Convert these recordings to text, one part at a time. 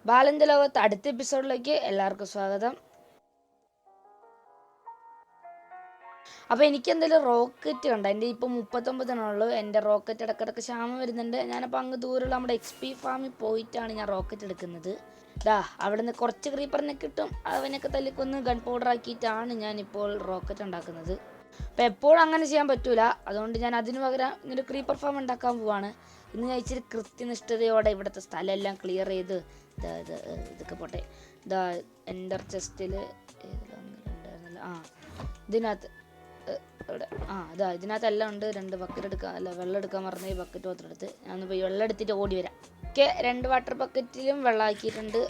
ബാലന്റെ ലോകത്ത് അടുത്ത എപ്പിസോഡിലേക്ക് എല്ലാവർക്കും സ്വാഗതം. അപ്പോൾ എനിക്ക് എന്തായാലും റോക്കറ്റ് കണ്ട എൻ്റെ ഇപ്പോൾ 39 എൻ്റെ റോക്കറ്റ് ഇടക്കിടക്ക് ക്ഷാമം വരുന്നുണ്ട്. ഞാനപ്പോൾ അങ്ങ് ദൂരെയുള്ള നമ്മുടെ XP ഫാമിൽ പോയിട്ടാണ് ഞാൻ റോക്കറ്റ് എടുക്കുന്നത്. അവിടെ നിന്ന് കുറച്ച് ക്രീപ്പറിനെ കിട്ടും, അവനൊക്കെ തല്ലിക്കൊന്ന് ഗൺ പൗഡർ ആക്കിയിട്ടാണ് ഞാനിപ്പോൾ റോക്കറ്റ് ഉണ്ടാക്കുന്നത്. അപ്പോൾ എപ്പോഴും അങ്ങനെ ചെയ്യാൻ പറ്റൂല, അതുകൊണ്ട് ഞാൻ അതിന് പകരം ഇങ്ങനെ ക്രീപ്പർ ഫാം ഉണ്ടാക്കാൻ പോവാണ്. ഇന്ന് ഞാൻ ഇച്ചിരി കൃത്യനിഷ്ഠതയോടെ ഇവിടുത്തെ സ്ഥലമെല്ലാം ക്ലിയർ ചെയ്ത് ഇതൊക്കെ പോട്ടെ. എൻ്റർ ചെസ്റ്റിൽ ഉണ്ടായിരുന്നില്ല, ഇതിനകത്ത് ഇതിനകത്ത് എല്ലാം ഉണ്ട്. 2 ബക്കറ്റ് എടുക്കാൻ, വെള്ളം എടുക്കാൻ മറന്നു. ഈ ബക്കറ്റ് മാത്രം എടുത്ത് ഞാനൊന്ന് പോയി വെള്ളം എടുത്തിട്ട് ഓടി വരാം. ഓക്കെ, 2 വാട്ടർ ബക്കറ്റിലും വെള്ളം ആക്കിയിട്ടുണ്ട്.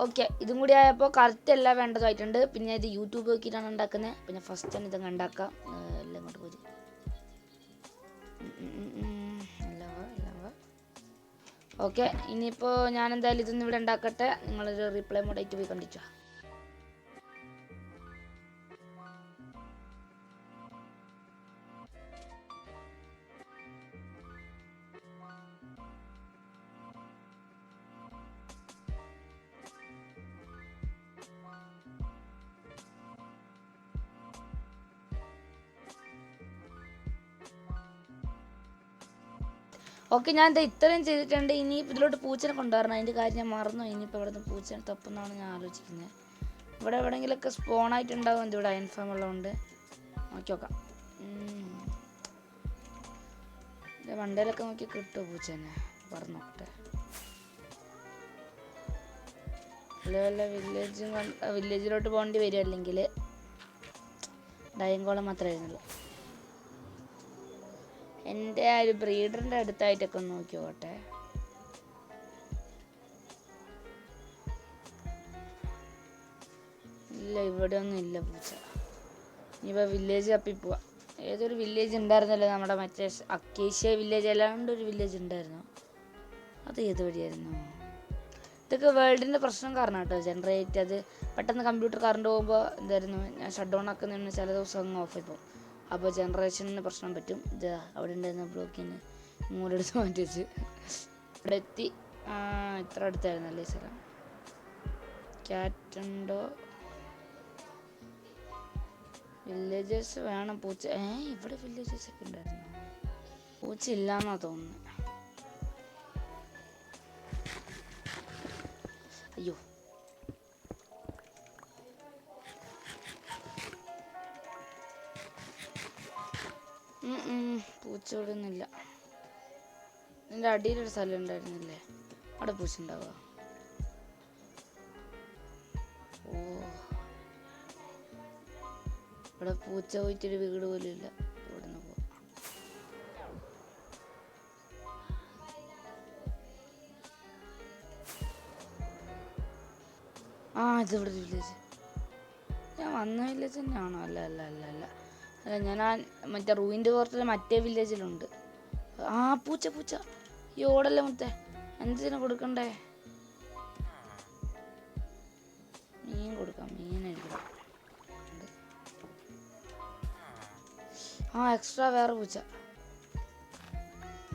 ഓക്കെ, ഇതും കൂടി ആയപ്പോൾ കറക്റ്റ് എല്ലാം വേണ്ടതായിട്ടുണ്ട്. പിന്നെ ഇത് യൂട്യൂബ് നോക്കിയിട്ടാണ് ഉണ്ടാക്കുന്നത്. പിന്നെ ഫസ്റ്റ് തന്നെ ഇതങ്ങ് ഉണ്ടാക്കാം. എല്ലാം ഇങ്ങോട്ട് പോയി. ഓക്കെ, ഇനിയിപ്പോൾ ഞാൻ എന്തായാലും ഇതൊന്നും ഇവിടെ ഉണ്ടാക്കട്ടെ. നിങ്ങളൊരു റീപ്ലൈ മോഡായിട്ട് പോയി കണ്ടിച്ചോ. ഓക്കെ, ഞാൻ എന്താ ഇത്രയും ചെയ്തിട്ടുണ്ട്. ഇനി ഇതിലോട്ട് പൂച്ചനെ കൊണ്ടുവരണം. അതിൻ്റെ കാര്യം ഞാൻ മറന്നു. ഇനിയിപ്പോൾ ഇവിടെ നിന്ന് പൂച്ചനെ തപ്പുന്നാണ് ഞാൻ ആലോചിക്കുന്നത്. ഇവിടെ എവിടെയെങ്കിലുമൊക്കെ സ്പോണായിട്ടുണ്ടാവും. ഇവിടെ അയൺ ഫാം ഉള്ളതുകൊണ്ട് നോക്കാം. വണ്ടയിലൊക്കെ നോക്കി കിട്ടുമോ പൂച്ചനെ? പറഞ്ഞു നോക്കട്ടെ. വല്ല വില്ലേജിലോട്ട് പോകേണ്ടി വരും. അല്ലെങ്കിൽ ഡയങ്കോളം മാത്രമായിരുന്നല്ലോ. എൻ്റെ ആ ഒരു ബ്രീഡറിൻ്റെ അടുത്തായിട്ടൊക്കെ ഒന്ന് നോക്കി നോക്കട്ടെ. ഇല്ല, ഇവിടെ ഒന്നും ഇല്ല പൂച്ച. ഇനിയിപ്പോൾ വില്ലേജ് തപ്പി പോവാം. ഏതൊരു വില്ലേജ് ഉണ്ടായിരുന്നല്ലോ, നമ്മുടെ മറ്റേ അക്കേഷ്യ വില്ലേജ് അല്ലാണ്ട് ഒരു വില്ലേജ് ഉണ്ടായിരുന്നു. അത് ഏത് വഴിയായിരുന്നു? ഇതൊക്കെ വേൾഡിൻ്റെ പ്രശ്നം കാരണം കേട്ടോ. ജനറേറ്റ് അത് പെട്ടെന്ന് കമ്പ്യൂട്ടർ കറണ്ട് പോകുമ്പോൾ എന്തായിരുന്നു, ഞാൻ ഷട്ട് ഡൗൺ ആക്കുന്നതിന് ചില ദിവസം അങ്ങ് ഓഫായി പോകും. അപ്പോൾ ജനറേഷന് പ്രശ്നം പറ്റും. ഇത് അവിടെ ഉണ്ടായിരുന്ന ബ്ലോക്കിന് മൂലെടുത്ത് മാറ്റി വെച്ച് ഇവിടെ എത്തി. ഇത്ര അടുത്തായിരുന്നല്ലേ സ്ഥലം. ക്യാറ്റുണ്ടോ? വില്ലേജേഴ്സ് വേണം. പൂച്ച ഇവിടെ വില്ലേജേഴ്സ് ഒക്കെ ഉണ്ടായിരുന്നു. പൂച്ച ഇല്ലാന്നാ തോന്നുന്നത്. അയ്യോ, പൂച്ച ഇവിടെ ഒന്നുമില്ല. എൻ്റെ അടിയിലൊരു സ്ഥലം ഉണ്ടായിരുന്നില്ലേ, അവിടെ പൂച്ച ഉണ്ടാവുക. ഓ, ഇവിടെ പൂച്ച പോയിട്ടൊരു വീട് പോലും ഇല്ല. ഇവിടെ നിന്ന് പോവാം. ഇതിവിടെ വില്ലേജ്. ഞാൻ വന്ന വില്ലേജ് തന്നെയാണോ? അല്ല അല്ല അല്ല അല്ല അല്ല ഞാൻ മറ്റേ റൂയിൻ്റെ പുറത്തുള്ള മറ്റേ വില്ലേജിലുണ്ട്. പൂച്ച പൂച്ച. ഈ ഓടല്ലേ മുത്തേ, എന്തിനാ കൊടുക്കണ്ടേ? മീൻ കൊടുക്കാം, മീനായിരിക്കും. എക്സ്ട്രാ വേറെ പൂച്ച.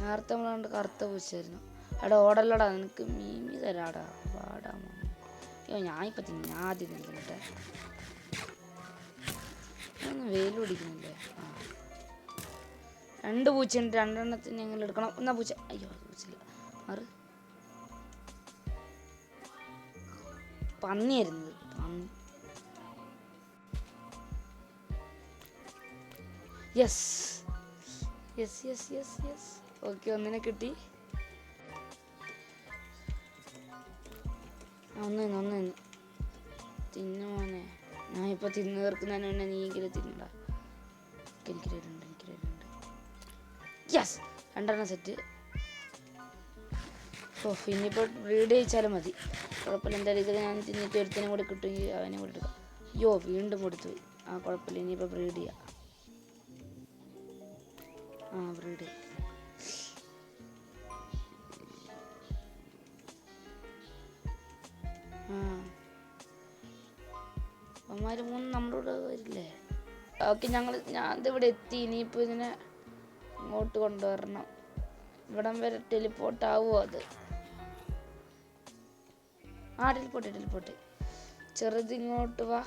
നേരത്തെ നമ്മൾ കണ്ട് കറുത്ത പൂച്ചയായിരുന്നു. അവിടെ ഓടല്ലടാ, നിനക്ക് മീമി തരാടാ. പാടാ. അയ്യോ, ഞാൻ ഇപ്പം ആദ്യം നിൽക്കട്ടെ. വെയിൽ പിടിക്കുന്നില്ലേ? 2 പൂച്ചയുണ്ട്. 2 എണ്ണത്തിന് ഞങ്ങൾ എടുക്കണം. എന്നാ പൂച്ച. അയ്യോ, പൂച്ചയില്ല. പന്നിയായിരുന്നത്. പന്നി. Yes yes yes yes yes. Okay, ഒന്നിനെ കിട്ടി. ഒന്ന് തിന്നു മോനെ. ഞാൻ ഇപ്പോൾ തിന്നു തീർക്കുന്നതിന് മുന്നേ നീയെങ്കിലും തിന്നണ്ട. എനിക്ക് തരുന്നുണ്ട്. യെസ്, 2 എണ്ണം സെറ്റ്. ഇനിയിപ്പോൾ ബ്രീഡ് ചെയ്യിച്ചാലും മതി, കുഴപ്പമില്ല. എന്തായാലും ഇത് ഞാൻ തിന്നിട്ട് ഒരുത്തിനും കൂടി കിട്ടുമെങ്കിൽ അവനെ കൂടി എടുക്കാം. അയ്യോ, വീണ്ടും കൊടുത്തു. കുഴപ്പമില്ല. ഇനിയിപ്പോൾ ബ്രീഡ് ചെയ്യാം. ബ്രീഡ് ചെയ്യാം. അവന്മാർ 3 നമ്മുടെ കൂടെ വരില്ലേ? ഓക്കെ, ഞാനിതിവിടെ എത്തി. ഇനിയിപ്പോൾ ഇതിനെ ഇങ്ങോട്ട് കൊണ്ടുവരണം. ഇവിടം വരെ ടെലിപ്പോർട്ട് ആവുമോ? അത് ആ ടെലിപ്പോട്ട് ചെറുത് ഇങ്ങോട്ട് വാ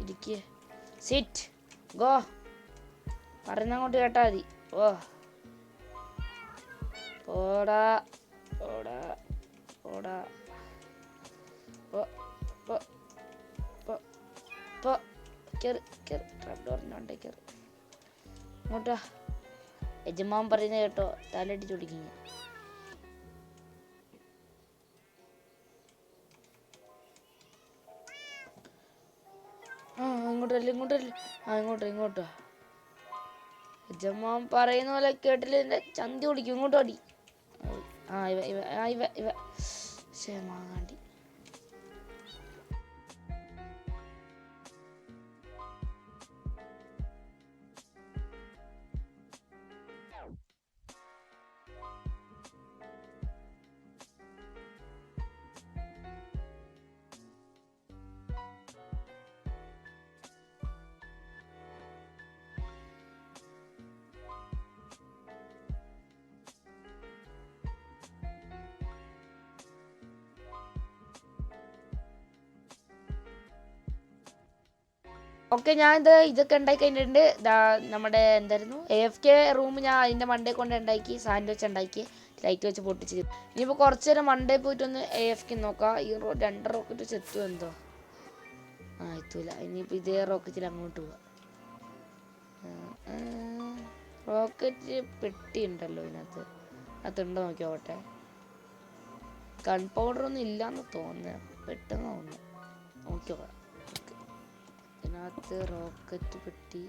ഇരിക്കേ സിറ്റ് ഗോ പറയുന്നങ്ങോട്ട് കേട്ടാ മതി. ഓടാ ഓടാ ഓടാ ഇങ്ങോട്ടാ. യജമാൻ പറയുന്നത് കേട്ടോ, തലയിട്ട് ചൊടിക്കും. ഇങ്ങോട്ടാ. യജമാൻ പറയുന്ന പോലെ കേട്ടില്ല, എന്റെ ചന്തി ഓടിക്കും. ഇങ്ങോട്ട് ഓടി. ഇവ മാങ്ങാണ്ടി. ഓക്കെ, ഞാൻ ഇതൊക്കെ ഉണ്ടാക്കി കഴിഞ്ഞിട്ടുണ്ട്. നമ്മുടെ എന്തായിരുന്നു AFK റൂം ഞാൻ അതിൻ്റെ മണ്ടേ കൊണ്ട് ഉണ്ടാക്കി, സാൻഡ്വിച്ച് ഉണ്ടാക്കി, ലൈറ്റ് വെച്ച് പൊട്ടിച്ച്. ഇനിയിപ്പോൾ കുറച്ച് നേരം മണ്ടേ പോയിട്ടൊന്ന് AFK നോക്കാം. ഈ 2 റോക്കറ്റ് വെച്ച് എത്തുമോ എന്തോ. എത്തൂല. ഇനിയിപ്പോൾ ഇതേ റോക്കറ്റിൽ അങ്ങോട്ട് പോവാം. റോക്കറ്റ് പെട്ടി ഉണ്ടല്ലോ ഇതിനകത്ത്. അതുണ്ടോ നോക്കിയോട്ടെ. ഗൺ പൗഡറൊന്നും ഇല്ലയെന്ന് തോന്നുന്നു, പെട്ടെന്ന് തോന്നുന്നു. നോക്കിയോക്കാം. ഇതിനകത്ത് റോക്കറ്റ് പെട്ടി,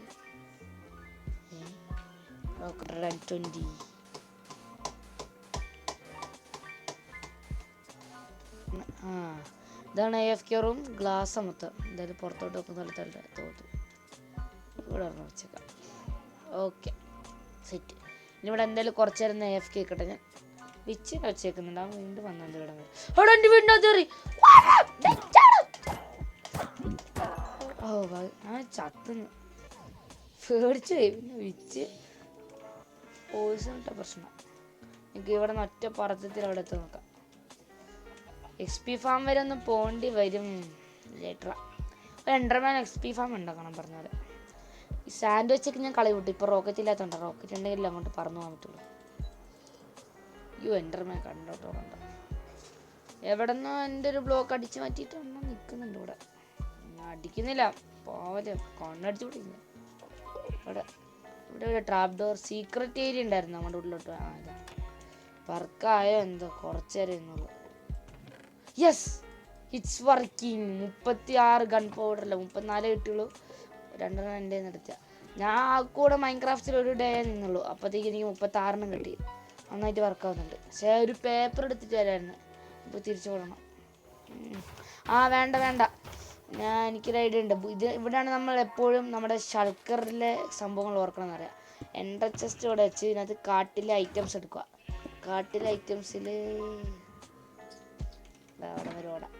റോക്കറ്റ് 120. ഇതാണ് AFK റൂം. ഗ്ലാസ് മൊത്തം എന്തായാലും പുറത്തോട്ട് വെക്കുന്ന തോന്നും. ഇവിടെ വെച്ചേക്കാം. Okay set. ഇനി ഇവിടെ എന്തായാലും കുറച്ച് നേരം AFK കിട്ടെ. ഞാൻ വിച്ചിനെ വെച്ചേക്കുന്നുണ്ട്. അവൻ വീണ്ടും വന്നത് ഇവിടെ. എൻ്റെ വീടിനകത്ത് കയറി. ഞാൻ ചത്തുന്നു, പേടിച്ചു പോയി. പിന്നെ വിച്ച് പോയിസണിട്ട പ്രശ്നം. എനിക്ക് ഇവിടെ നിന്ന് ഒറ്റ പറത്തത്തിൽ അവിടെ എത്തി നോക്കാം. XP ഫാം വരെ ഒന്ന് പോണ്ടി വരും ലേറ്ററാ. എൻഡർമാൻ XP ഫാം ഉണ്ടാക്കണം പറഞ്ഞ പോലെ. ഈ സാൻഡ്വിച്ചൊക്കെ ഞാൻ കളി വിട്ടു. ഇപ്പോൾ റോക്കറ്റ് ഇല്ലാത്തതുകൊണ്ട്. റോക്കറ്റ് ഉണ്ടെങ്കിൽ അങ്ങോട്ട് പറന്നു പോകാൻ പറ്റുള്ളൂ. എൻഡർമാൻ കണ്ടോ. എവിടെ നിന്നോ എൻ്റെ ഒരു ബ്ലോക്ക് അടിച്ച് മാറ്റിയിട്ട് നിൽക്കുന്നുണ്ട് ഇവിടെ. അടിക്കുന്നില്ല പോലെ, കണ്ണടിച്ചു പിടിക്കില്ല. ഇവിടെ ട്രാപ്പ് ഡോർ സീക്രട്ട് ഏരിയ ഉണ്ടായിരുന്നു നമ്മുടെ ഉള്ളിലോട്ട്. ഇതാ വർക്കായോ എന്തോ, കുറച്ച് നേരം എന്നുള്ളൂ. Yes, it's working. 36 ഗൺ പൗഡറല്ല 34 കിട്ടുള്ളൂ. 2 എൻ്റെ നിർത്തിയ. ഞാൻ ആ കൂടെ മൈൻക്രാഫ്റ്റിൽ ഒരു ഡേ നിന്നുള്ളൂ. അപ്പോഴത്തേക്ക് എനിക്ക് 36 കിട്ടി. നന്നായിട്ട് വർക്കാവുന്നുണ്ട്. പക്ഷേ ഒരു പേപ്പർ എടുത്തിട്ട് വരായിരുന്നു. ഇപ്പോൾ തിരിച്ചു പോകണം. വേണ്ട, എനിക്കൊരു ഐഡിയ ഉണ്ട്. ഇവിടെയാണ് നമ്മൾ എപ്പോഴും നമ്മുടെ ഷൾക്കറിലെ സംഭവങ്ങൾ ഓർക്കണം എന്നറിയാം. എൻട്ര ചെസ്റ്റ് ഇവിടെ വെച്ച് ഇതിനകത്ത് കാട്ടിലെ ഐറ്റംസ് എടുക്കുക. കാട്ടിലെ ഐറ്റംസിൽ അവിടെ വരെ ഓടാം.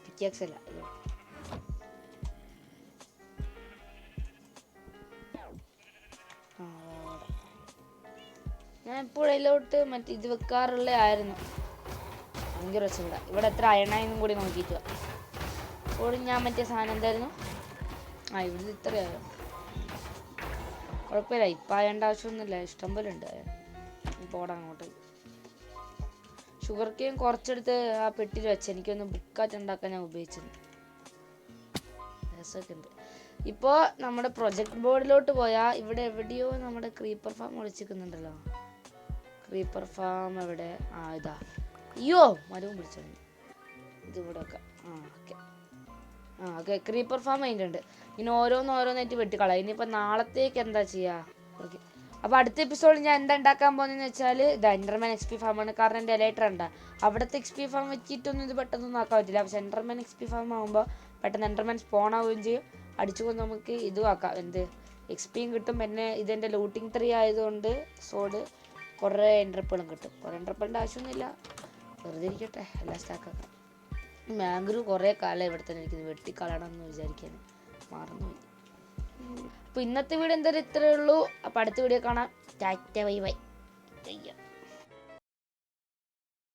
പിക്കാക്സ് അല്ല. ഞാൻ എപ്പോഴതിലോട്ട് ഇത് വെക്കാറുള്ള ആയിരുന്നു. ഭയങ്കര രസം. ഇവിടെ എത്ര അയണായെന്നും കൂടി നോക്കിയിട്ട് അപ്പോൾ ഞാൻ സാധനം എന്തായിരുന്നു. ഇവിടെ ഇത്രയായോ, കുഴപ്പമില്ല. ഇപ്പം അയണ്ട ആവശ്യമൊന്നുമില്ല, ഇഷ്ടംപോലെ ഉണ്ട്. ഇപ്പോൾ ഓടാൻ അങ്ങോട്ട്. ഷുഗർ കെയിൻ കുറച്ചെടുത്ത് ആ പെട്ടിയിൽ വെച്ച് എനിക്കൊന്ന് ബുക്കാറ്റ് ഉണ്ടാക്കാൻ ഞാൻ ഉപയോഗിച്ചത്. രസമൊക്കെ ഉണ്ട്. ഇപ്പോൾ നമ്മുടെ പ്രൊജക്ട് ബോർഡിലോട്ട് പോയാൽ ഇവിടെ എവിടെയോ നമ്മുടെ ക്രീപ്പർ ഫാം ഒളിച്ചിരിക്കുന്നുണ്ടല്ലോ. ക്രീപ്പർ ഫാം എവിടെ? ഇതാ. മരവും പിടിച്ചോ. ഇതിവിടെ വെക്കാം. ഓക്കെ ക്രീപ്പർ ഫാം അതിൻ്റെ. ഇനി ഓരോന്നായിട്ട് വെട്ടിക്കളയാം. ഇനിയിപ്പോൾ നാളത്തേക്ക് എന്താ ചെയ്യുക? ഓക്കെ, അപ്പോൾ അടുത്ത എപ്പിസോഡിൽ ഞാൻ എന്താ ഉണ്ടാക്കാൻ പോകുന്നതെന്ന് വെച്ചാൽ എൻഡർമാൻ XP ഫാമാണ്. കാരണം എൻ്റെ എലൈറ്റർ ഉണ്ട്. അവിടുത്തെ XP ഫാം വെച്ചിട്ടൊന്നും ഇത് പെട്ടെന്നൊന്നും ആക്കാൻ പറ്റില്ല. പക്ഷേ എൻഡർമാൻ XP ഫാം ആകുമ്പോൾ പെട്ടെന്ന് എൻഡർമാൻ സ്പോൺ ആവുകയും ചെയ്യും. അടിച്ചുകൊണ്ട് നമുക്ക് ഇതും ആക്കാം. XPയും കിട്ടും. പിന്നെ ഇതെൻ്റെ ലൂട്ടിങ് 3 ആയതുകൊണ്ട് സോഡ് കുറേ എൻഡർപ്പളും കിട്ടും. കുറേ എൻഡർപ്പളിൻ്റെ ആവശ്യമൊന്നുമില്ല, വെറുതെ ഇരിക്കട്ടെ. എല്ലാം സ്റ്റാക്കാക്കാം. മാംഗ്രൂ കുറേ കാലം ഇവിടെ തന്നെ ഇരിക്കുന്നത്. വെട്ടിക്കളയണം എന്ന് വിചാരിക്കാൻ മറന്നുപോയി. അപ്പോൾ ഇന്നത്തെ വീഡിയോ എന്തായാലും ഇത്രയേ ഉള്ളൂ. അപ്പോൾ അടുത്ത വീഡിയോ കാണാം. Tata bye bye.